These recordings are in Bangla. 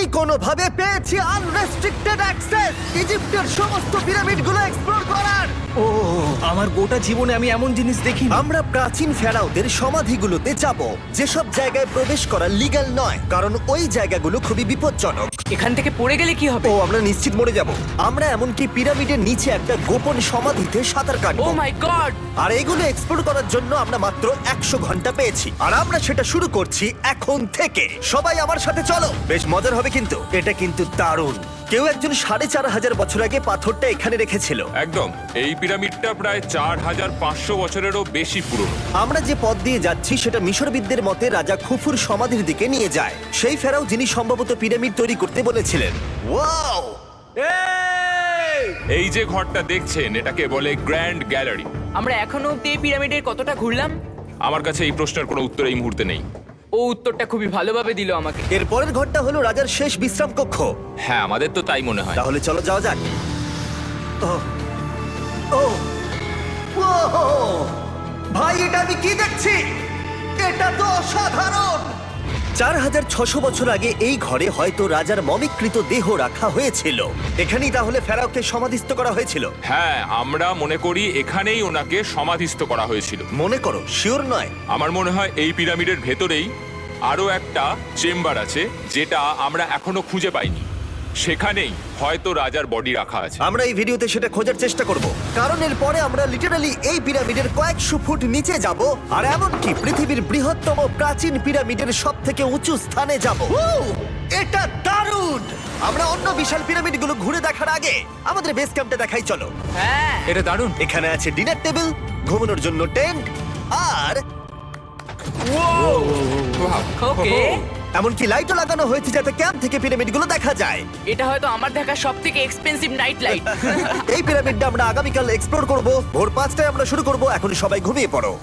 আমি কোনোভাবে পেয়েছি আনরেস্ট্রিক্টেড অ্যাক্সেস ইজিপ্টের সমস্ত পিরামিডগুলো এক্সপ্লোর করার। ও আমার গোটা জীবনে আমি এমন জিনিস দেখিনি। আমরা প্রাচীন ফেরাওদের সমাধিগুলোতে যাব, যেসব জায়গায় প্রবেশ করা লিগ্যাল নয়, কারণ ওই জায়গাগুলো খুবই বিপজ্জনক। এখান থেকে পড়ে গেলে কি হবে? ও আমরা নিশ্চিত মরে যাব। আমরা এমনকি পিরামিডের নিচে একটা গোপন সমাধিতে সাঁতার ও কাটবো। মাই গড! আর এগুলো এক্সপ্লোর করার জন্য আমরা মাত্র 100 ঘন্টা পেয়েছি, আর আমরা সেটা শুরু করছি এখন থেকে। সবাই আমার সাথে চলো, বেশ মজার হবে কিন্তু। এটা কিন্তু দারুণ। কেউ একজন 4500 বছর আগে পাথরটা এখানে রেখেছিল। একদম, এই পিরামিডটা প্রায় 4500 বছরেরও বেশি পুরনো। আমরা যে পথ দিয়ে যাচ্ছি সেটা মিশরবিদদের মতে রাজা খুফুর সমাধির দিকে নিয়ে যায়, সেই ফেরাও যিনি সম্ভবত পিরামিড তৈরি করতে বলেছিলেন। ওয়াও! এই যে ঘরটা দেখছেন, এটাকে বলে গ্র্যান্ড গ্যালারি। আমরা এখনো অব্দি এই পিরামিডের কতটা ঘুরলাম? আমার কাছে এই প্রশ্নের কোনো উত্তর এই মুহূর্তে নেই। ও উত্তরটা খুবই ভালোভাবে দিল আমাকে। এর পরের ঘরটা হলো রাজার শেষ বিশ্রাম কক্ষ। হ্যাঁ, আমাদের তো তাই মনে হয়। তাহলে চলো যাওয়া যাক। ও ও ও ভাই, এটা আমি কি দেখছি? এটা তো অসাধারণ। 4600 বছর আগে এই ঘরে হয়তো রাজার মমিকৃত দেহ রাখা হয়েছিল। এখানেই তাহলে ফেরাওকে সমাধিস্থ করা হয়েছিল। হ্যাঁ, আমরা মনে করি এখানেই ওনাকে সমাধিস্থ করা হয়েছিল। মনে করো, শিওর নয়। আমার মনে হয় এই পিরামিডের ভেতরেই আরো একটা চেম্বার আছে, যেটা আমরা এখনো খুঁজে পাইনি। সেখানেই হয়তো রাজার বডি রাখা আছে। আমরা এই ভিডিওতে সেটা খোঁজার চেষ্টা করব, কারণ এর পরে আমরা লিটারালি এই পিরামিডের কয়েকশো ফুট নিচে যাব, আর এমনকি পৃথিবীর বৃহত্তম প্রাচীন পিরামিডের সবথেকে উঁচু স্থানে যাব। এটা দারুণ! আমরা অন্য বিশাল পিরামিডগুলো ঘুরে দেখার আগে আমাদের বেস ক্যাম্পটা দেখাই চলো। হ্যাঁ, এটা দারুণ। এখানে আছে ডিনার টেবিল, ঘুমানোর জন্য টেন্ট, আর ওকে। এমনকি লাইটও লাগানো হয়েছে যাতে ক্যাম্প থেকে পিরামিডগুলো দেখা যায়। এটা হয়তো আমার দেখা সবথেকে এক্সপেন্সিভ নাইট লাইট। এই পিরামিডটা আমরা আগামীকাল এক্সপ্লোর করব। ভোর 5টায় আমরা শুরু করব। এখন সবাই ঘুমিয়ে পড়ো।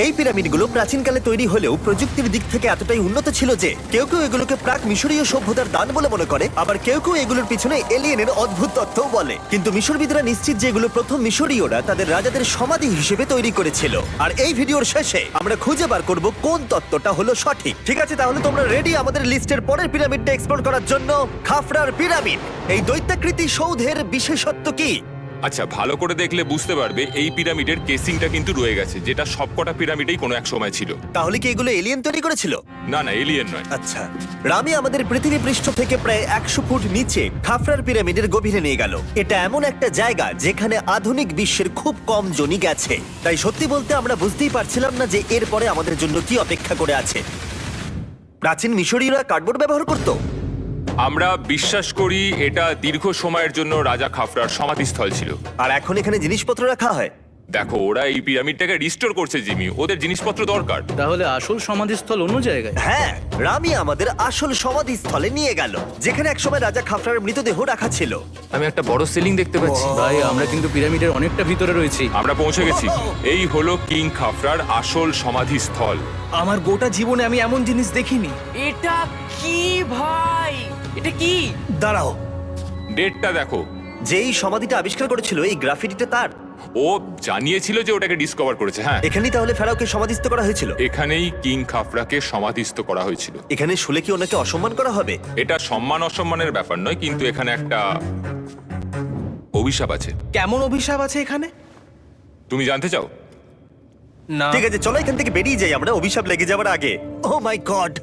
এই পিরামিডগুলো প্রাচীনকালে তৈরি হলেও প্রযুক্তির দিক থেকে এতটাই উন্নত ছিল যে কেউ কেউ এগুলোকে প্রাক মিশরীয় সভ্যতার দান বলে মনে করে, আবার কেউ কেউ এগুলোর পিছনে এলিয়েনের অদ্ভুত তথ্যও বলে। কিন্তু মিশরবিদরা নিশ্চিত যে এগুলো প্রথম মিশরীয়রা তাদের রাজাদের সমাধি হিসেবে তৈরি করেছিল। আর এই ভিডিওর শেষে আমরা খুঁজে বার করব কোন তত্ত্বটা হলো সঠিক। ঠিক আছে, তাহলে তোমরা রেডি আমাদের লিস্টের পরের পিরামিডটা এক্সপ্লোর করার জন্য? খাফরার পিরামিড। এই দৈত্যাকৃতি সৌধের বিশেষত্ব কি? আচ্ছা, ভালো করে দেখলে বুঝতে পারবে এই পিরামিডের কেসিংটা কিন্তু রয়ে গেছে, যেটা সবকটা পিরামিডেই কোনো এক সময় ছিল। তাহলে কি এগুলো এলিয়েন তৈরি করেছিল? না না, এলিয়েন নয়। আচ্ছা, রামি আমাদের পৃথিবী পৃষ্ঠ থেকে প্রায় 100 ফুট নিচে খাফরার পিরামিডের গভীরে নিয়ে গেল। এটা এমন একটা জায়গা যেখানে আধুনিক বিশ্বের খুব কম জনই গেছে। তাই সত্যি বলতে আমরা বুঝতেই পারছিলাম না যে এরপরে আমাদের জন্য কি অপেক্ষা করে আছে। প্রাচীন মিশরীয়রা কার্ডবোর্ড ব্যবহার করত। আমরা বিশ্বাস করি এটা দীর্ঘ সময়ের জন্য রাজা খাফরার সমাধিস্থল ছিল। আর এখন এখানে জিনিসপত্র রাখা হয়। দেখো, ওরা এই পিরামিডটাকে রিস্টোর করছে জিমি, ওদের জিনিসপত্র দরকার। তাহলে আসল সমাধিস্থল অন্য জায়গায়? হ্যাঁ, রামি আমাদের আসল সমাধিস্থলে নিয়ে গেল, যেখানে একসময় রাজা খাফরার মৃতদেহ রাখা ছিল। আমি একটা বড় সিলিং দেখতে পাচ্ছি। ভাই, আমরা কিন্তু পিরামিডের অনেকটা ভিতরে রয়েছি। আমরা পৌঁছে গেছি। এই হলো কিং খাফরার আসল সমাধিস্থল। আমার গোটা জীবনে আমি এমন জিনিস দেখিনি। এটা কি ভাই? এটা কি? দাঁড়াও, ডেটটা দেখো। যেই সমাধিটা আবিষ্কার করেছিল এই গ্রাফিটিটা তার। ও জানিয়েছিল যে ওটাকে ডিসকভার করেছে। হ্যাঁ, এখানেই তাহলে ফেরাওকে সমাধিস্থ করা হয়েছিল। এখানেই কিং খাফরাকে সমাধিস্থ করা হয়েছিল। এখানে শুলে কি ওনাকে অসম্মান করা হবে? এটা সম্মান অসম্মানের ব্যাপার নয়, কিন্তু এখানে একটা অভিশাপ আছে। কেমন অভিশাপ আছে এখানে? তুমি জানতে চাও? না। ঠিক আছে, চলো এখান থেকে বেরিয়ে যাই আমরা অভিশাপ লেগে যাওয়ার আগে। ও মাই গড,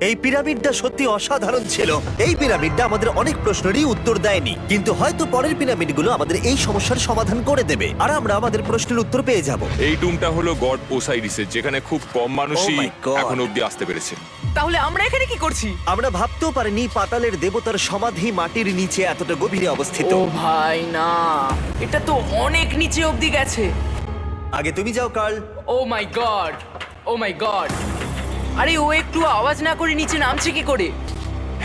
এই পিরামিডটা সত্যি অসাধারণ ছিল। এই পিরামিডটা আমাদের অনেক প্রশ্নেরই উত্তর দেয়নি, কিন্তু হয়তো পরের পিরামিডগুলো আমাদের এই সমস্যার সমাধান করে দেবে, আর আমরা আমাদের প্রশ্নের উত্তর পেয়ে যাব। এই টুমটা হলো গড ওসাইরিসের, যেখানে খুব কম মানুষই Oh my God! এখন অব্দি আসতে পেরেছে। তাহলে আমরা এখানে কি করছি? আমরা ভাবতেও পারিনি পাতালের দেবতার সমাধি মাটির নিচে এতটা গভীরে অবস্থিত। ও ভাই না, এটা তো অনেক নিচে অবধি গেছে। আগে তুমি যাও কার্ল। ও মাই গড, ও মাই গড! আরে ও একটু আওয়াজ না করে নিচে নামছে কি করে?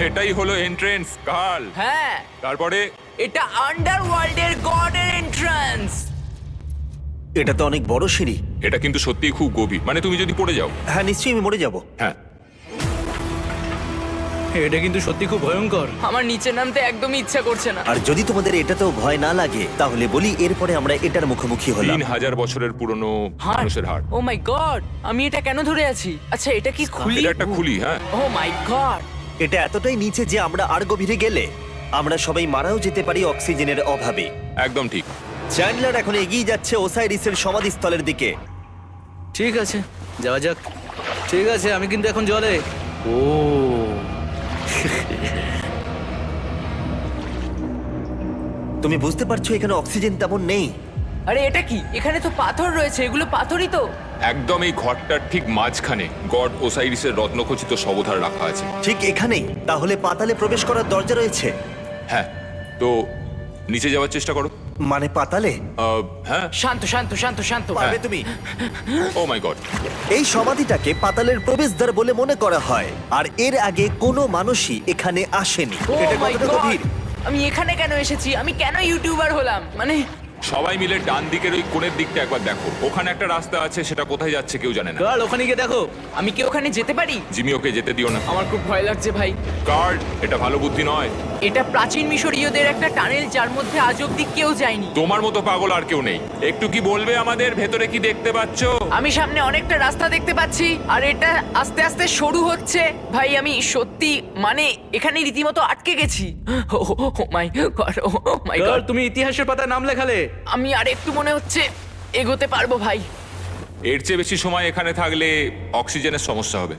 এটাই হলো এন্ট্রেন্স, কাল। হ্যাঁ, তারপরে এটা আন্ডারওয়ার্ল্ডের গডের এন্ট্রান্স। এটা তো অনেক বড় সিঁড়ি। এটা কিন্তু সত্যিই খুব গভীর, মানে তুমি যদি পড়ে যাও। হ্যাঁ, নিশ্চয়ই আমি মরে যাব। হ্যাঁ, এটা কিন্তু সত্যি খুব ভয়ঙ্কর। আমার নিচে নামতে একদমই ইচ্ছা করছে না। আর যদি তোমাদের এটাতেও ভয় না লাগে তাহলে বলি এরপরে আমরা এটার মুখোমুখি হলাম। 3000 বছরের পুরনো হার্ট, মানুষের হাড়। ও মাই গড! আমি এটা কেন ধরে আছি? আচ্ছা, এটা কি খুলি? এটা একটা খুলি। হ্যাঁ, ও মাই গড! এটা এতটাই নিচে যে আমরা আর গভীরে গেলে আমরা সবাই মারাও যেতে পারি অক্সিজেনের অভাবে। একদম ঠিক। চ্যান্ডলার এখন এগিয়ে যাচ্ছে ওসাইরিসের সমাধিস্থলের দিকে। ঠিক আছে, যাওয়া যাক। ঠিক আছে, আমি কিন্তু এখন জলে। ও তুমি বুঝতে পারছো এখানে অক্সিজেন তেমন নেই। আরে এটা কি? এখানে তো পাথর রয়েছে, এগুলো পাথরই তো। একদম এই ঘরটার ঠিক মাঝখানে গড ওসাইরিসের রত্নখচিত শবধার রাখা আছে। ঠিক এখানেই তাহলে পাতালে প্রবেশ করার দরজা রয়েছে। হ্যাঁ, তো নিচে যাওয়ার চেষ্টা করো। মানে পাতালে? হ্যাঁ। শান্ত শান্ত শান্ত শান্ত। পারবে তুমি? ও মাই গড। এই সমাধিটাকে পাতালের প্রবেশদ্বার বলে মনে করা হয়, আর এর আগে কোনো মানুষই এখানে আসেনি। Oh এটা my কতটা God! গভীর? আমি এখানে কেন এসেছি? আমি কেন ইউটিউবার হলাম? মানে সবাই মিলে ডান দিকের ওই কোণের দিকটা একবার দেখো। ওখানে একটা রাস্তা আছে, সেটা কোথায় যাচ্ছে কেউ জানে না। কাল ওখানে গিয়ে দেখো। আমি কি ওখানে যেতে পারি? জিমি, ওকে যেতে দিও না। আমার খুব ভয় লাগছে ভাই। কার্ড, এটা ভালো বুদ্ধি নয়। এটা প্রাচীন মিশরীয়দের একটা টানেল যার মধ্যে আজ অব্দি কেউ যায়নি। তোমার মতো পাগল আর কেউ নেই। একটু কি বলবে আমাদের ভেতরে কি দেখতে পাচ্ছো? আমি সামনে অনেকটা রাস্তা দেখতে পাচ্ছি, আর এটা আস্তে আস্তে সরু হচ্ছে। ভাই আমি সত্যি মানে এখানে রীতিমতো আটকে গেছি। ও মাই গড, ও মাই কাল গড। তুমি ইতিহাসের পাতায় নাম লেখালে। আমি আর একটু মনে হচ্ছে এগোতে পারবো ভাই। এর চেয়ে বেশি সময় এখানে থাকলে অক্সিজেনের সমস্যা হবে।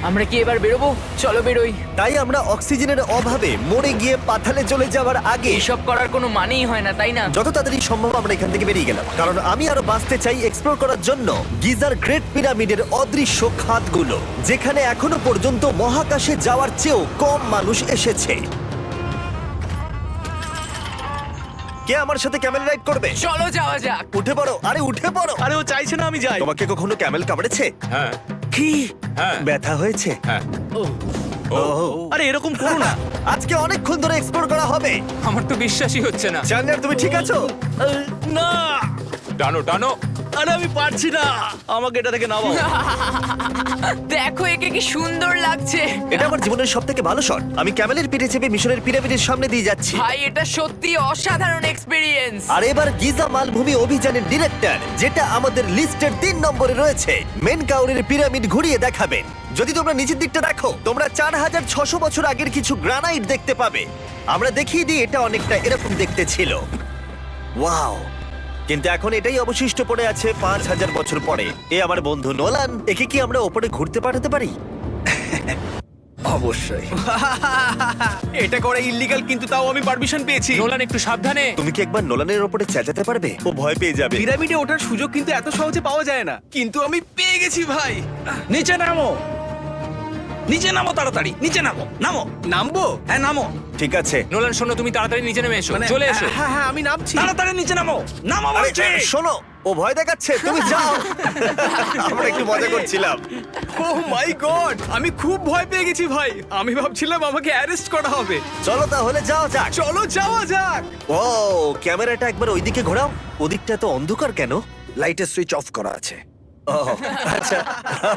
আমরা কি এবার বেরোবো? চলো বেরোই। তাই আমরা অক্সিজেনের অভাবে মরে গিয়ে পাতালে চলে যাওয়ার আগে এসব করার কোনো মানেই হয় না, তাই না? যত তাড়াতাড়ি সম্ভব আমরা এখান থেকে বেরিয়ে গেলাম, কারণ আমি আরো বাঁচতে চাই এক্সপ্লোর করার জন্য গিজার গ্রেট পিরামিডের অদৃশ্য খাতগুলো, যেখানে এখনো পর্যন্ত মহাকাশে যাওয়ার চেয়েও কম মানুষ এসেছে। কে আমার সাথে ক্যামেল রাইড করবে? চলো যাওয়া যাক। উঠে পড়ো, আরে উঠে পড়ো। আরে ও চাইছে না আমি যাই। তোমাকে কখনো ক্যামেল কামড়েছে? হ্যাঁ কি হ্যাঁ ব্যথা হয়েছে? হ্যাঁ। আরে এরকম করো না। আজকে অনেকক্ষণ ধরে এক্সপ্লোর করা হবে। আমার তো বিশ্বাসই হচ্ছে না। জানলার তুমি ঠিক আছো? না, টানো টানো। আরে আমি পারছি না, আমাকে এটা থেকে নামাও। দেখো একে কি সুন্দর লাগছে। এটা আমার জীবনের সব থেকে ভালো শট। আমি ক্যামেলের পিঠে চেপে মিশরের পিরামিডের সামনে দিয়ে যাচ্ছি। ভাই এটা সত্যি অসাধারণ এক্সপেরিয়েন্স। আর এবার গিজা মালভূমি অভিযানের ডিরেক্টর, যেটা আমাদের লিস্টের 3 নম্বরে রয়েছে, মেন কাউরের পিরামিড ঘুরিয়ে দেখাবেন। যদি তোমরা নিচের দিকটা দেখো, তোমরা 4600 বছর আগের কিছু গ্রানাইট দেখতে পাবে। আমরা দেখিয়ে দিই, এটা অনেকটা এরকম দেখতে ছিল। ওয়াও! কিন্তু এখন এটাই অবশিষ্ট পড়ে আছে 5000 বছর পরে। এ আমার বন্ধু নোলান, একে কি আমরা ওপরে ঘুরতে পাঠাতে পারি? অবশ্যই। এটা করা ইল্লিগাল, কিন্তু তাও আমি পারমিশন পেয়েছি। নোলান, একটু সাবধানে। তুমি কি একবার নোলানের ওপরে চেঁচাতে পারবে? ও ভয় পেয়ে যাবে। পিরামিডে ওঠার সুযোগ কিন্তু এত সহজে পাওয়া যায় না, কিন্তু আমি পেয়ে গেছি ভাই। নিচে নামো, নিচে নামো, তাড়াতাড়ি নিচে নামো। নামো, নামবো? হ্যাঁ নামো, ঠিক আছে। নোলান শোনো, তুমি তাড়াতাড়ি নিচে নেমে এসো। চলে এসো। হ্যাঁ হ্যাঁ আমি নামছি। তাড়াতাড়ি নিচে নামো। নামো আরে, বলছি। শোনো, ও ভয় দেখাচ্ছে, তুমি যাও। আমরা একটু মজা করছিলাম। ও মাই গড, আমি খুব ভয় পেয়ে গেছি ভাই। আমি ভাবছিলাম আমাকে অ্যারেস্ট করা হবে। চলো তাহলে যাও যাক। চলো যাওয়া যাক। ও, ক্যামেরাটা একবার ওইদিকে ঘোরাও। ওদিকটা তো অন্ধকার কেন? লাইটের সুইচ অফ করা আছে। ও, আচ্ছা,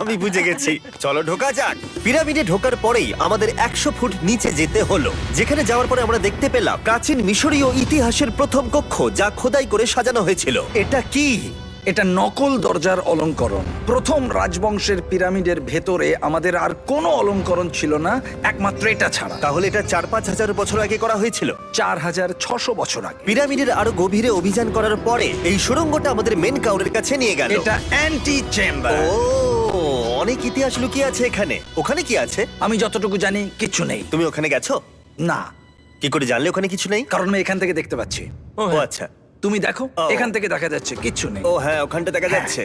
আমি বুঝে গেছি। চলো ঢোকা যাক। পিরামিডে ঢোকার পরেই আমাদের 100 ফুট নিচে যেতে হলো, যেখানে যাওয়ার পরে আমরা দেখতে পেলাম প্রাচীন মিশরীয় ইতিহাসের প্রথম কক্ষ, যা খোদাই করে সাজানো হয়েছিল। এটা কি? এটা নকল দরজার অলঙ্করণ। প্রথম রাজবংশের পিরামিডের ভেতরে আমাদের আর কোনো অলঙ্করণ ছিল না, একমাত্র এটা ছাড়া। তাহলে এটা 4-5 হাজার বছর আগে করা হয়েছিল। 4600 বছর আগে। পিরামিডের আরো গভীরে অভিযান করার পরে এই সুড়ঙ্গটা আমাদের মেন কাউরের কাছে নিয়ে গেল। এটা অ্যান্টি চেম্বার। ও, অনেক ইতিহাস লুকিয়ে আছে এখানে। ওখানে কি আছে? আমি যতটুকু জানি কিচ্ছু নেই। তুমি ওখানে গেছো? না, কি করে জানলে ওখানে কিছু নেই? কারণ আমি এখান থেকে দেখতে পাচ্ছি। ও আচ্ছা। তুমি দেখো, ও। এখান থেকে দেখা যাচ্ছে কিচ্ছু নেই। ও হ্যাঁ, ওখানটা দেখা যাচ্ছে।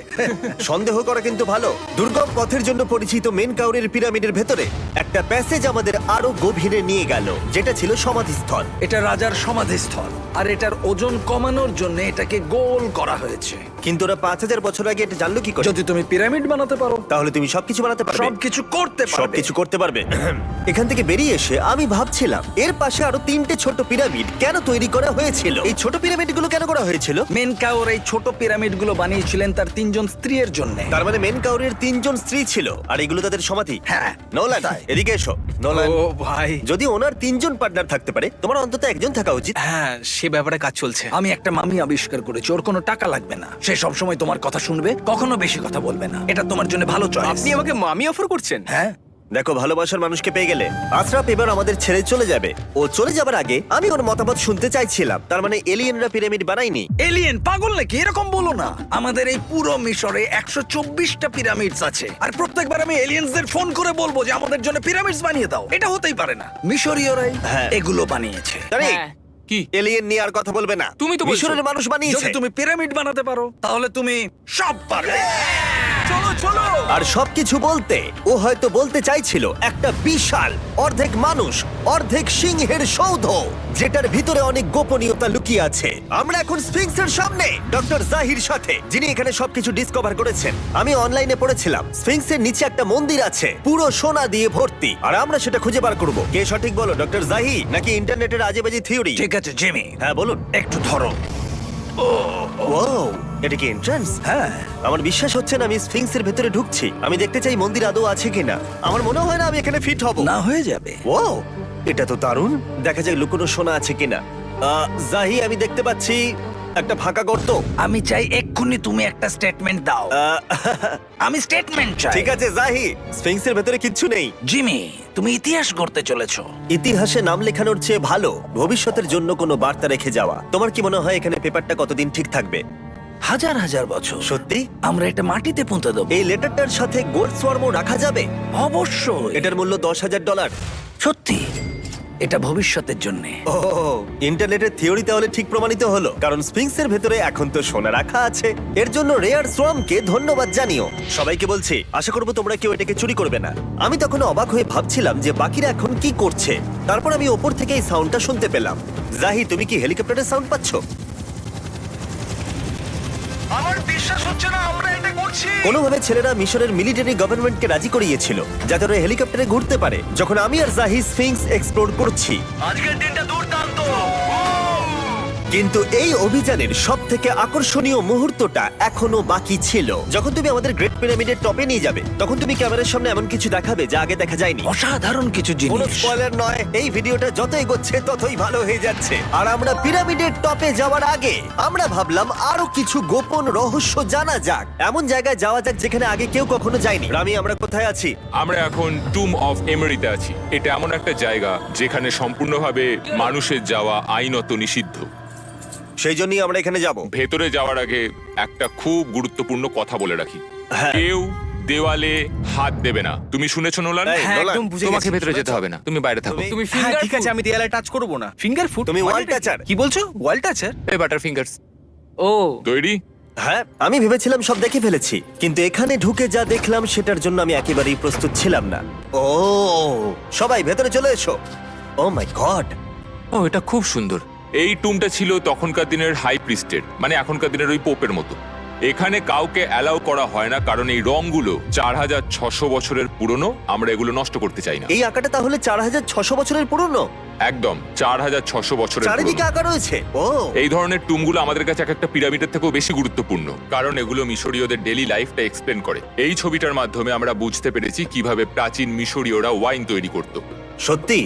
সন্দেহ করা কিন্তু ভালো। দুর্গম পথের জন্য পরিচিত মেন কাউরের পিরামিডের ভেতরে একটা প্যাসেজ আমাদের আরো গভীরে নিয়ে গেল, যেটা ছিল সমাধিস্থল। এটা রাজার সমাধিস্থল, আর এটার ওজন কমানোর জন্য এটাকে গোল করা হয়েছে। কিন্তু ওরা 5000 বছর আগে এটা জানলো কি করে? যদি তুমি পিরামিড বানাতে পারো, তাহলে তুমি সবকিছু বানাতে পারবে। সবকিছু করতে পারবে। সবকিছু করতে পারবে। এখান থেকে বেরিয়ে এসে আমি ভাবছিলাম, এর পাশে আরো 3টে ছোট পিরামিড কেন তৈরি করা হয়েছিল? এই ছোট পিরামিডগুলো কেন করা হয়েছিল? মেনকাওর এই ছোট পিরামিডগুলো বানিয়েছিলেন তার 3 জন স্ত্রীর জন্য। তার মানে মেন কাউরের 3 জন স্ত্রী ছিল, আর এগুলো তাদের সমাধি। হ্যাঁ। নোলান, এদিকে এসো। নোলান, ও ভাই। যদি ওনার 3 জন পার্টনার থাকতে পারে, তোমার অন্তত একজন থাকা উচিত। হ্যাঁ, সে ব্যাপারে কাজ চলছে। আমি একটা মামি আবিষ্কার করেছি, ওর কোনো টাকা লাগবে না। সে সব সময় তোমার কথা শুনবে, কখনো বেশি কথা বলবে না। এটা তোমার জন্য ভালো চয়েস। আপনি আমাকে মামি অফার করছেন? হ্যাঁ, দেখো, ভালোবাসার মানুষকে পেয়ে গেলে আশরাফ এবার আমাদের ছেড়ে চলে যাবে। ও চলে যাবার আগে আমি ওর মতামত শুনতে চাইছিলাম। তার মানে এলিয়েনরা পিরামিড বানায়নি? এলিয়েন পাগল নাকি? এরকম বলো না। আমাদের এই পুরো মিশরে 124টা পিরামিডস আছে, আর প্রত্যেকবার আমি এলিয়েন্সদের ফোন করে বলবো যে আমাদের জন্য পিরামিডস বানিয়ে দাও। এটা হতেই পারে না। মিশরীয়রাই হ্যাঁ। এগুলো বানিয়েছে। তারিক, হ্যাঁ। কি? এলিয়েন নিয়ে আর কথা বলবে না। তুমি তো বলছো। মিশরের মানুষ বানিয়েছে। যদি তুমি পিরামিড বানাতে পারো তাহলে তুমি সব পারবে। চলো চলো। আর সবকিছু বলতে ও হয়তো বলতে চাইছিল একটা বিশাল অর্ধেক মানুষ অর্ধেক সিংহের সৌধ, যেটার ভিতরে অনেক গোপনীয়তা লুকিয়ে আছে। আমরা এখন স্ফিংসের সামনে ডক্টর জাহির সাথে, যিনি এখানে সবকিছু ডিসকভার করেছেন। আমি অনলাইনে পড়েছিলাম স্ফিংসের নিচে একটা মন্দির আছে পুরো সোনা দিয়ে ভর্তি, আর আমরা সেটা খুঁজে বার করব। কে সঠিক বলো, ডক্টর জাহি নাকি ইন্টারনেটের আজেবাজি থিওরি? ঠিক আছে জিমি, হ্যাঁ বলুন। একটু ধরো। ওয়াও, এটা কি এন্ট্রান্স? হ্যাঁ, আমার বিশ্বাস হচ্ছে না আমি স্ফিংসের ভেতরে ঢুকছি। আমি দেখতে চাই মন্দির আদৌ আছে কিনা। আমার মনে হয় না আমি এখানে ফিট হব। না হয়ে যাবে। ও, এটা তো দারুণ। দেখা যাক লুকোনো সোনা আছে কিনা। জাহি, আমি দেখতে পাচ্ছি একটা ফাঁকা গর্ত। আমি চাই এক্ষুনি তুমি একটা স্টেটমেন্ট দাও। আহ, আমি স্টেটমেন্ট চাই। ঠিক আছে জাহি, স্ফিংসের ভেতরে কিচ্ছু নেই। জিমি, তুমি ইতিহাস গড়তে চলেছো। ইতিহাসে নাম লেখানোর চেয়ে ভালো ভবিষ্যতের জন্য কোনো বার্তা রেখে যাওয়া। তোমার কি মনে হয় এখানে পেপারটা কতদিন ঠিক থাকবে? হাজার হাজার বছর। সত্যি? আমরা এটা মাটিতে পুঁতে দেবো। এই লেটারটার সাথে গোল্ড সোয়ার্মও রাখা যাবে? অবশ্যই। এটার মূল্য $10,000। সত্যি, এটা ভবিষ্যতের জন্য। ও, ইন্টারনেটের থিওরি তাহলে ঠিক প্রমাণিত হলো, কারণ স্ফিংসের ভেতরে এখন তো সোনা রাখা আছে। এর জন্য রেয়ার সোয়ামকে ধন্যবাদ জানিও। সবাইকে বলছি, আশা করবো তোমরা কেউ এটাকে চুরি করবে না। আমি তখন অবাক হয়ে ভাবছিলাম যে বাকিরা এখন কি করছে। তারপর আমি ওপর থেকে এই সাউন্ডটা শুনতে পেলাম। জাহি, তুমি কি হেলিকপ্টারের সাউন্ড পাচ্ছ? আমার বিশ্বাস হচ্ছে না আমরা এটা করছি। কোনোভাবে ছেলেরা মিশরের মিলিটারি গভর্নমেন্টকে রাজি করিয়েছিল যাতে ওরা হেলিকপ্টারে ঘুরতে পারে যখন আমি আর জাহি স্ফিংস এক্সপ্লোর করছি। আজকের দিনটা দুর্দান্ত। কিন্তু এই অভিযানের সব থেকে আকর্ষণীয় মুহূর্তটা এখনো বাকি ছিল। যখন তুমি আমাদের গ্রেট পিরামিডের টপে নিয়ে যাবে তখন তুমি ক্যামেরার সামনে এমন কিছু দেখাবে যা আগে দেখা যায়নি। অসাধারণ কিছু কোনো জিনিস। স্পয়লার নয়, এই ভিডিওটা যত এগোচ্ছে ততই ভালো হয়ে যাচ্ছে। আর আমরা পিরামিডের টপে যাওয়ার আগে আমরা ভাবলাম আরো কিছু গোপন রহস্য জানা যাক। এমন জায়গায় যাওয়া যাক যেখানে আগে কেউ কখনো যায়নি। রামি, আমরা কোথায় আছি? আমরা এখন টুম অফ এমেরিতে আছি। এটা এমন একটা জায়গা যেখানে সম্পূর্ণভাবে মানুষের যাওয়া আইনত নিষিদ্ধ। সেই জন্যই আমরা এখানে যাব। ভেতরে যাওয়ার আগে একটা খুব গুরুত্বপূর্ণ কথা বলে রাখি, হ্যাঁ। কেউ দেওয়ালে হাত দেবে না। তুমি শুনেছো নোলান? এই, হ্যাঁ, নোলান, একদম বুঝে তোমাকে গেছি। ভেতরে যেতে হবে না, তুমি বাইরে থাকো। তুমি হ্যাঁ, ফিঙ্গার ঠিক ঠিক আছে, আমি দেয়ালে টাচ করব না। Finger food? তুমি ওয়াল টাচার। কি বলছো? ওয়াল টাচার? এই বাটার ফিঙ্গারস। ও, তৈরি? হ্যাঁ, আমি ভেবেছিলাম সব দেখে ফেলেছি, কিন্তু এখানে ঢুকে যা দেখলাম সেটার জন্য আমি একেবারেই প্রস্তুত ছিলাম না। ও, সবাই ভেতরে চলে এসো। ও মাই গড, ও, এটা খুব সুন্দর। এই টুমটা ছিল তখনকার দিনের হাই প্রিস্টের, মানে এখনকার দিনের ওই পোপের মতো। এখানে কাউকে অ্যালাউ করা হয় না, কারণ এই রংগুলো 4600 বছরের পুরনো। আমরা এগুলো নষ্ট করতে চাই না। এই আঁকাটা তাহলে 4600 বছরের পুরনো? একদম 4600 বছরের চারিদিকে পুরনো। আঁকা রয়েছে। ও, এই ধরনের টুমগুলো আমাদের কাছে এক একটা পিরামিডের থেকেও বেশি গুরুত্বপূর্ণ, কারণ এগুলো মিশরীয়দের ডেইলি লাইফটা এক্সপ্লেন করে। এই ছবিটার মাধ্যমে আমরা বুঝতে পেরেছি কিভাবে প্রাচীন মিশরীয়রা ওয়াইন তৈরি করত। সত্যি?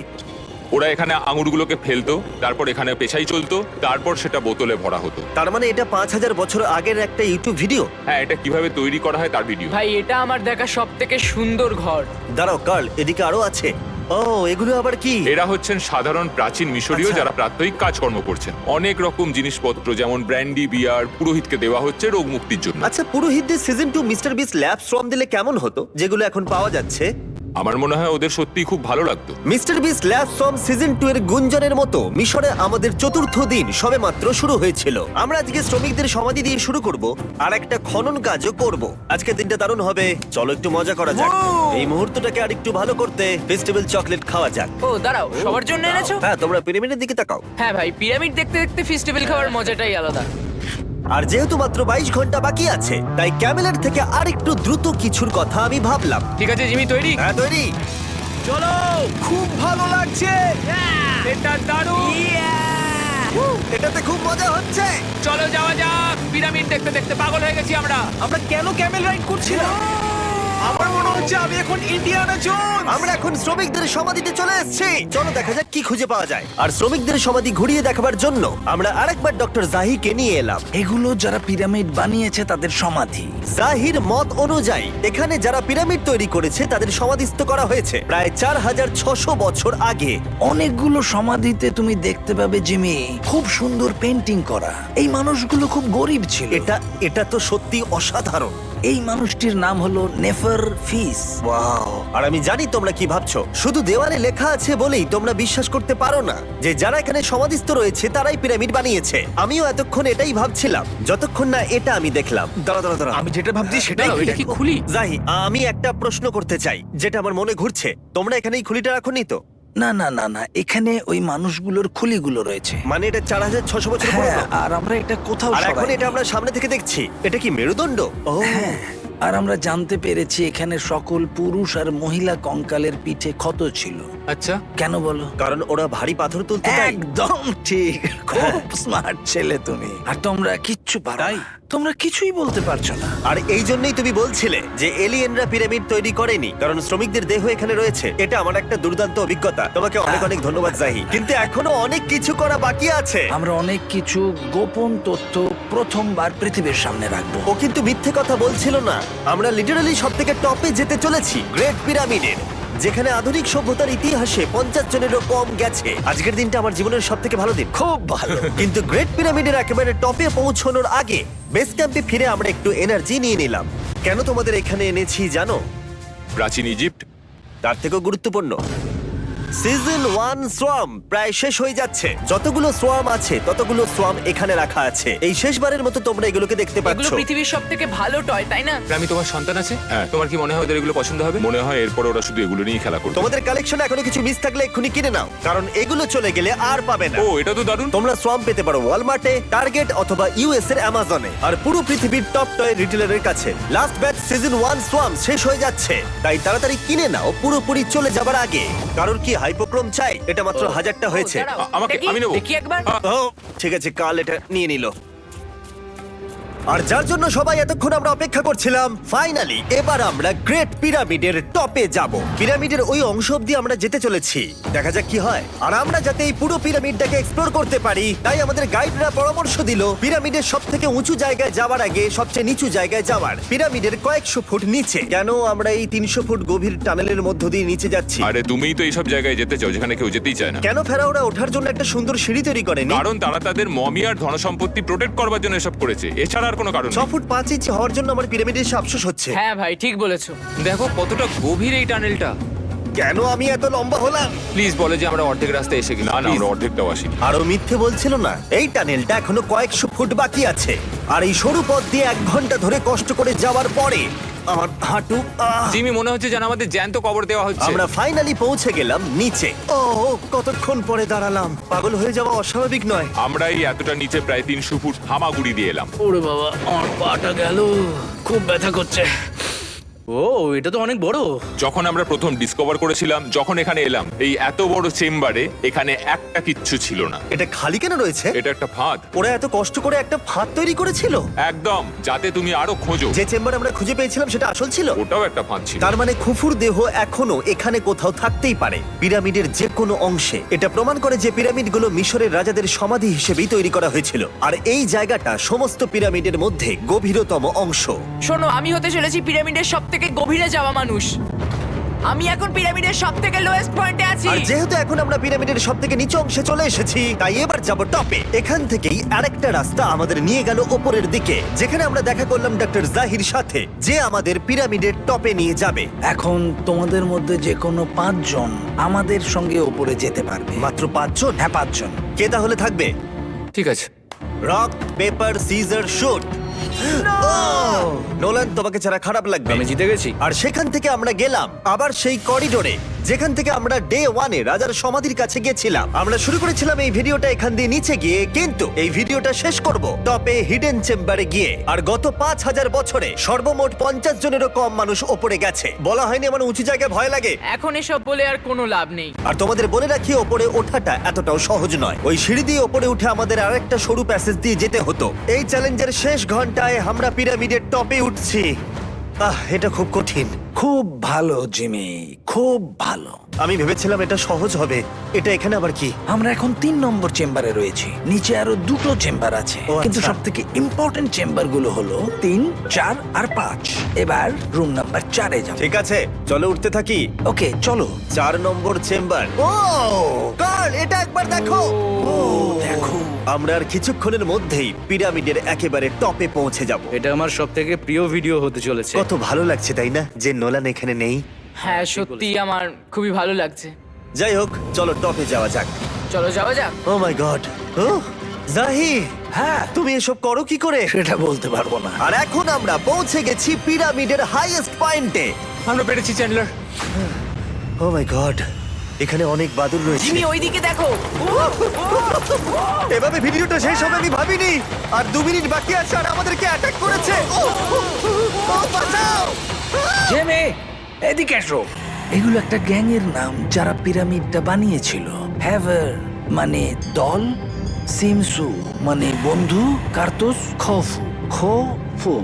ওরা এখানে আঙুরগুলোকে ফেলতো, তারপর এখানে পেশাই চলতো, তারপর সেটা বোতলে ভরা হতো। তার মানে এটা 5000 বছর আগের একটা ইউটিউব ভিডিও? হ্যাঁ, এটা কিভাবে তৈরি করা হয় তার ভিডিও। ভাই এটা আমার দেখা সব থেকে সুন্দর ঘর। দাঁড়াও কার্ল, এদিকে আরো আছে। ও, এগুলো আবার কি? এরা হচ্ছেন সাধারণ প্রাচীন মিশরীয় আচ্ছা। যারা প্রাত্যহিক কাজকর্ম করছেন। অনেক রকম জিনিসপত্র যেমন ব্র্যান্ডি, বিয়ার পুরোহিতকে দেওয়া হচ্ছে রোগ মুক্তির জন্য। আচ্ছা, পুরোহিতদের সিজন 2 মিস্টার বিস ল্যাব শ্রম দিলে কেমন হতো, যেগুলো এখন পাওয়া যাচ্ছে? আমার মনে হয় ওদের সত্যিই খুব ভালো লাগতো। মিস্টার বিস ল্যাব শ্রম সিজন 2 এর গুঞ্জনের মতো মিশরে আমাদের চতুর্থ দিন সবেমাত্র শুরু হয়েছিল। আমরা আজকে শ্রমিকদের সমাধি দিয়ে শুরু করব আর একটা খনন কাজও করব। আজকের দিনটা দারুণ হবে, চলো একটু মজা করা যাক। এই মুহূর্তটাকে আর একটু ভালো করতে ফেস্টিভ্যাল চকলেট খাওয়া যাক। ও দাঁড়াও, সবার জন্য এনেছো? হ্যাঁ, তোমরা পিরামিডের দিকে তাকাও। হ্যাঁ ভাই, পিরামিড দেখতে দেখতে ফেস্টিভ্যাল খাওয়ার মজাটাই আলাদা। আর যেহেতু মাত্র 22 ঘন্টা বাকি আছে তাই ক্যামেলের থেকে আরেকটু দ্রুত কিছুর কথা আমি ভাবলাম। ঠিক আছে জিমি, তৈরি? হ্যাঁ, তৈরি। চলো, খুব ভালো লাগছে। এটা দারুণ। এটাতে খুব মজা হচ্ছে। চলো যাওয়া যাক। পিরামিড দেখতে দেখতে পাগল হয়ে গেছি আমরা। আমরা কেন ক্যামেল রাইড করছিলাম? আমার মনে হচ্ছে আমি এখন ইন্ডিয়ানা জোনস। আমরা এখন শ্রমিকদের সমাধিতে চলে এসেছি। চলো দেখা যাক কি খুঁজে পাওয়া যায়। আর শ্রমিকদের সমাধি ঘুরিয়ে দেখাবার জন্য আমরা আরেকবার ডক্টর জাহিকে নিয়ে এলাম। এগুলো যারা পিরামিড বানিয়েছে তাদের সমাধি। জাহির মত অনুযায়ী এখানে যারা পিরামিড তৈরি করেছে তাদের সমাধিস্থ করা হয়েছে প্রায় 4600 বছর আগে। অনেকগুলো সমাধিতে তুমি দেখতে পাবে জিমি খুব সুন্দর পেন্টিং করা। এই মানুষগুলো খুব গরিব ছিল। এটা তো সত্যি অসাধারণ। এই মানুষটির নাম হলো নেফার ফিস। ওয়াও! আর আমি জানি তোমরা কি ভাবছো। শুধু দেওয়ালে লেখা আছে বলেই তোমরা বিশ্বাস করতে পারো না যে যারা এখানে সমাধিস্থ রয়েছে তারাই পিরামিড বানিয়েছে। আমিও এতক্ষণ এটাই ভাবছিলাম যতক্ষণ না এটা আমি দেখলাম। দাঁড়া আমি যেটা ভাবছি সেটাই দাঁড়াও, এটা কি খুলি? জাহি, আমি একটা প্রশ্ন করতে চাই যেটা আমার মনে ঘুরছে। তোমরা এখানে এই খুলিটা রাখোনি তো? না না না না, এখানে ওই মানুষগুলোর খুলিগুলো রয়েছে। মানে এটা 4600 বছর হ্যাঁ, পুরনো। আর আমরা এটা কোথাও আর এখন সরাইনি। এটা আমরা সামনে থেকে দেখছি। এটা কি মেরুদণ্ড? ও হ্যাঁ, আর আমরা জানতে পেরেছি এখানে সকল পুরুষ আর মহিলা কঙ্কালের পিঠে ক্ষত ছিল। আচ্ছা, কেন বলো? কারণ ওরা ভারী পাথর তুলতে তাই। একদম ঠিক, খুব স্মার্ট ছেলে তুমি। আর তোমরা কিচ্ছু পারো না। তোমরা কিছুই বলতে পারছো না। আর এই জন্যই তুমি বলছিলে যে এলিয়েনরা পিরামিড তৈরি করেনি কারণ শ্রমিকদের দেহ এখানে রয়েছে। এটা আমার একটা দুর্দান্ত অভিজ্ঞতা। তোমাকে অনেক অনেক ধন্যবাদ জাহি। কিন্তু এখনো অনেক কিছু করা বাকি আছে। আমরা অনেক কিছু গোপন তথ্য প্রথমবার পৃথিবীর সামনে রাখবো। ও কিন্তু মিথ্যে কথা বলছিল না। আমরা লিটারালি সব থেকে টপে যেতে চলেছি, গ্রেট পিরামিডের, যেখানে আধুনিক সভ্যতার ইতিহাসে 50 জনেরও কম গেছে। আজকের দিনটা আমার জীবনের সব থেকে ভালো দিন। খুব ভালো। কিন্তু গ্রেট পিরামিডের একেবারে টপে পৌঁছানোর আগে বেস ক্যাম্পে ফিরে আমরা একটু এনার্জি নিয়ে নিলাম। কেন তোমাদের এখানে এনেছি জানো? প্রাচীন ইজিপ্ট। তার থেকেও গুরুত্বপূর্ণ, সিজন 1 সোয়াম প্রায় শেষ হয়ে যাচ্ছে। যতগুলো সোয়াম আছে ততগুলো সোয়াম এখানে রাখা আছে। এই শেষবারের মতো তোমরা এগুলোকে দেখতে এগুলো পাচ্ছ। পৃথিবীর সব থেকে ভালো টয়, তাই না? আমি তোমার সন্তান আছে, হ্যাঁ, তোমার কি মনে হয় ওদের এগুলো পছন্দ হবে? মনে হয় এরপর ওরা শুধু এগুলো নিয়ে খেলা করবে। তোমাদের কালেকশনে এখনো কিছু মিস থাকলে এক্ষুনি কিনে নাও, কারণ এগুলো চলে গেলে আর পাবে না। ও, এটা তো দারুণ। তোমরা সোয়াম পেতে পারো ওয়ালমার্টে, টার্গেট অথবা ইউএস এর অ্যামাজনে, আর পুরো পৃথিবীর টপ টয় রিটেলারের কাছে। লাস্ট ব্যাচ সিজন 1 সোয়াম শেষ হয়ে যাচ্ছে, তাই তাড়াতাড়ি কিনে নাও পুরোপুরি চলে যাবার আগে। কারণ কি হাইপোক্রোম চাই? এটা মাত্র 1000টা হয়েছে। ও, দাঁড়াও, আমাকে- দেখি, আমি নেবো। দেখি একবার। ও ঠিক আছে, কাল এটা নিয়ে নিল। আর যার জন্য সবাই এতক্ষণ আমরা অপেক্ষা করছিলাম, ফাইনালি এবার আমরা গ্রেট পিরামিডের টপে যাব। পিরামিডের ওই অংশ অব্দি আমরা যেতে চলেছি, দেখা যাক কি হয়। আর আমরা যাতে এই পুরো পিরামিডটাকে এক্সপ্লোর করতে পারি, তাই আমাদের গাইডরা পরামর্শ দিল পিরামিডের সব থেকে উঁচু জায়গায় যাওয়ার আগে সবচেয়ে নিচু জায়গায় যাওয়ার, পিরামিডের কয়েকশো ফুট নিচে। কেন আমরা এই 300 ফুট গভীর টানেলের মধ্য দিয়ে নিচে যাচ্ছি? আরে তুমিই তো এইসব জায়গায় যেতে চাও যেখানে কেউ যেতেই চায় না। কেন ফেরাওরা ওঠার জন্য একটা সুন্দর সিঁড়ি তৈরি করেনি? কারণ তারা তাদের মমি আর ধনসম্পত্তি প্রোটেক্ট করবার জন্য এসব করেছে, এছাড়া আর কোনো কারণ 6 নেই। ফুট 5 ইঞ্চি হওয়ার জন্য আমার পিরামিডে এসে আফসোস হচ্ছে। হ্যাঁ ভাই, ঠিক বলেছো। দেখো কতটা গভীর এই টানেলটা। কেন আমি এত লম্বা হলাম? প্লিজ বলে যে আমরা অর্ধেক রাস্তায় এসে গেছি। না না, আমরা অর্ধেকটাও আসিনি। আরো মিথ্যে বলছিল না। এই টানেলটা এখনো কয়েকশো ফুট বাকি আছে, আর এই সরু পথ দিয়ে 1 ঘন্টা ধরে কষ্ট করে যাওয়ার পরে আমার হাঁটু জিমি, মনে হচ্ছে যেন আমাদের জ্যান্ত কবর দেওয়া হচ্ছে। আমরা ফাইনালি পৌঁছে গেলাম নিচে। ও কতক্ষণ পরে দাঁড়ালাম, পাগল হয়ে যাওয়া অস্বাভাবিক নয়। আমরা এই এতটা নিচে প্রায় 300 ফুট হামাগুড়ি দিয়ে এলাম। ওরে বাবা, আমার পাটা গেল, খুব ব্যথা করছে। ও, এটা তো অনেক বড়। যখন আমরা প্রথম ডিসকভার করেছিলাম, যখন এখানে এলাম, এই এত বড় চেম্বারে এখানে একটা কিচ্ছু ছিল না। এটা খালি কেন রয়েছে? এটা একটা ফাঁদ। ওরা এত কষ্ট করে একটা ফাঁদ তৈরি করেছিল, একদম, যাতে তুমি আরো খোঁজো। যে চেম্বার আমরা খুঁজে পেয়েছিলাম সেটা আসল ছিল। ওটাও একটা ফাঁদ ছিল। তার মানে খুফুর দেহ এখনো এখানে কোথাও থাকতেই পারে, পিরামিডের যে কোনো অংশে। এটা প্রমাণ করে যে পিরামিডগুলো মিশরের রাজাদের সমাধি হিসেবেই তৈরি করা হয়েছিল, আর এই জায়গাটা সমস্ত পিরামিডের মধ্যে গভীরতম অংশ। শোনো, আমি হতে চলেছি পিরামিডের সব থেকে গভীরে যাওয়া মানুষ। আমি এখন পিরামিডের সব থেকে লোয়েস্ট পয়েন্টে আছি। আর যেহেতু এখন আমরা পিরামিডের সব থেকে নিচু অংশে চলে এসেছি, তাই এবার যাব টপে। এখান থেকেই আরেকটা রাস্তা আমাদের নিয়ে গেল ওপরের দিকে, যেখানে আমরা দেখা করলাম ডক্টর জাহির সাথে, যে আমাদের পিরামিডের টপে নিয়ে যাবে। এখন তোমাদের মধ্যে যে কোনো 5 জন আমাদের সঙ্গে ওপরে যেতে পারবে। মাত্র 5 জন? হ্যাঁ, 5 জন। কে তাহলে থাকবে? ঠিক আছে। Rock paper scissor shoot. Nolan, তোমাকে ছাড়া খারাপ লাগবে। আমি জিতে গেছি। আর সেখান থেকে আমরা গেলাম আবার সেই করিডোরে যেখান থেকে আমরা ডে 1 এ রাজার সমাধির কাছে গেছিলাম। আমরা শুরু করেছিলাম এই ভিডিওটা এখান দিয়ে নিচে গিয়ে, কিন্তু এই ভিডিওটা শেষ করব টপে হিডেন চেম্বারে গিয়ে। আর গত 5000 বছরে সর্বমোট 50 জনেরও কম মানুষ ওপরে গেছে। বলা হয়নি আমার উঁচু জায়গায় ভয় লাগে। এখন এসব বলে আর কোনো লাভ নেই। আর তোমাদের বলে রাখি, ওপরে ওঠাটা এতটাও সহজ নয়। ওই সিঁড়ি দিয়ে ওপরে উঠে আমাদের আরেকটা সরু প্যাসেজ দিয়ে যেতে হতো। এই চ্যালেঞ্জের শেষ ঘন্টায় আমরা পিরামিডের টপে উঠছি। এটা খুব কঠিন। খুব ভালো জিমি, খুব ভালো। আমি ভেবেছিলাম এটা সহজ হবে। এটা এখানে আবার কি? আমরা এখন 3 নম্বর চেম্বারে রয়েছি। নিচে আরো 2টো চেম্বার আছে, ও, আচ্ছা। কিন্তু সব থেকে ইম্পর্টেন্ট চেম্বার গুলো হলো 3, 4 আর 5। এবার রুম নাম্বার 4-এ যাব। ঠিক আছে, চলো উঠতে থাকি। ওকে চলো। 4 নম্বর চেম্বার। ও কার্ল, এটা একবার দেখো। ও দেখো, আমরা আর কিছুক্ষণের মধ্যেই পিরামিডের একেবারে টপে পৌঁছে যাব। এটা আমার সব থেকে প্রিয় ভিডিও হতে চলেছে। কত ভালো লাগছে তাই না, যে নোলান এখানে নেই। হ্যাঁ সত্যি আমার খুবই ভালো লাগছে। যাই হোক, চলো টপে যাওয়া যাক। চলো যাওয়া যাক। ও মাই গড, ও জাহি, হ্যাঁ তুমি এসব করো কি করে? সেটা বলতে পারবো না। আর এখন আমরা পৌঁছে গেছি পিরামিডের হাইয়েস্ট পয়েন্টে। আমরা পেরেছি চ্যান্ডলার। ও মাই গড, এখানে অনেক বাদুড় রয়েছে। জিমি ওইদিকে দেখো। এভাবে ভিডিওটা শেষ হবে আমি ভাবিনি। আর 2 মিনিট বাকি আছে আর আমাদেরকে অ্যাটাক করেছে। ও বাঁচাও! জেমে এদিকে এসো। এগুলো একটা গ্যাং এর নাম যারা পিরামিডটা বানিয়েছিল। হ্যাভার মানে দল, সিমসু মানে বন্ধু, কার্তোস খফু খফু।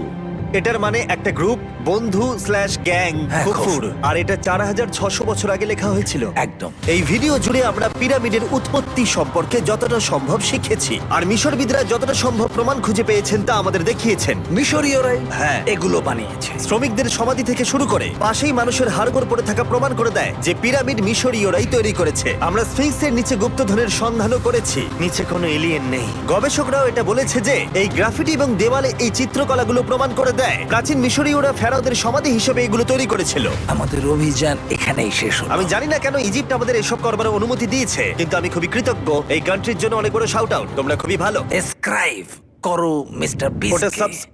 এটার মানে একটা গ্রুপ, বন্ধু স্ল্যাশ গ্যাং, হ্যাঁ, কুকুর। কুকুর। আর এটা 4600 বছর আগে লেখা হয়েছিল। একদম। এই ভিডিও জুড়ে আমরা পিরামিডের উৎপত্তি সম্পর্কে যতটা সম্ভব শিখেছি, আর মিশরবিদরা যতটা সম্ভব প্রমাণ খুঁজে পেয়েছেন তা আমাদের দেখিয়েছেন। মিশরীয়রাই হ্যাঁ। এগুলো বানিয়েছে। শ্রমিকদের সমাধি থেকে শুরু করে পাশেই মানুষের হাড়গোড় পড়ে থাকা প্রমাণ করে দেয় যে পিরামিড মিশরীয়রাই তৈরি করেছে। আমরা স্ফিংসের নিচে গুপ্তধনের সন্ধানও করেছি, নিচে কোনো এলিয়েন নেই। গবেষকরাও এটা বলেছে যে এই গ্রাফিটি এবং দেওয়ালে এই চিত্রকলাগুলো প্রমাণ করে দেয় প্রাচীন মিশরীয়রা ফেরাওদের সমাধি হিসেবে এগুলো তৈরি করেছিল। আমাদের অভিযান এখানেই শেষ হলো। আমি জানি না কেন ইজিপ্ট আমাদের এসব করবার অনুমতি দিয়েছে, কিন্তু আমি খুবই কৃতজ্ঞ। এই কান্ট্রির জন্য অনেক বড় শাউট আউট, তোমরা খুবই ভালো। এসক্রাইব করো মিস্টার ওটা বিস্ট।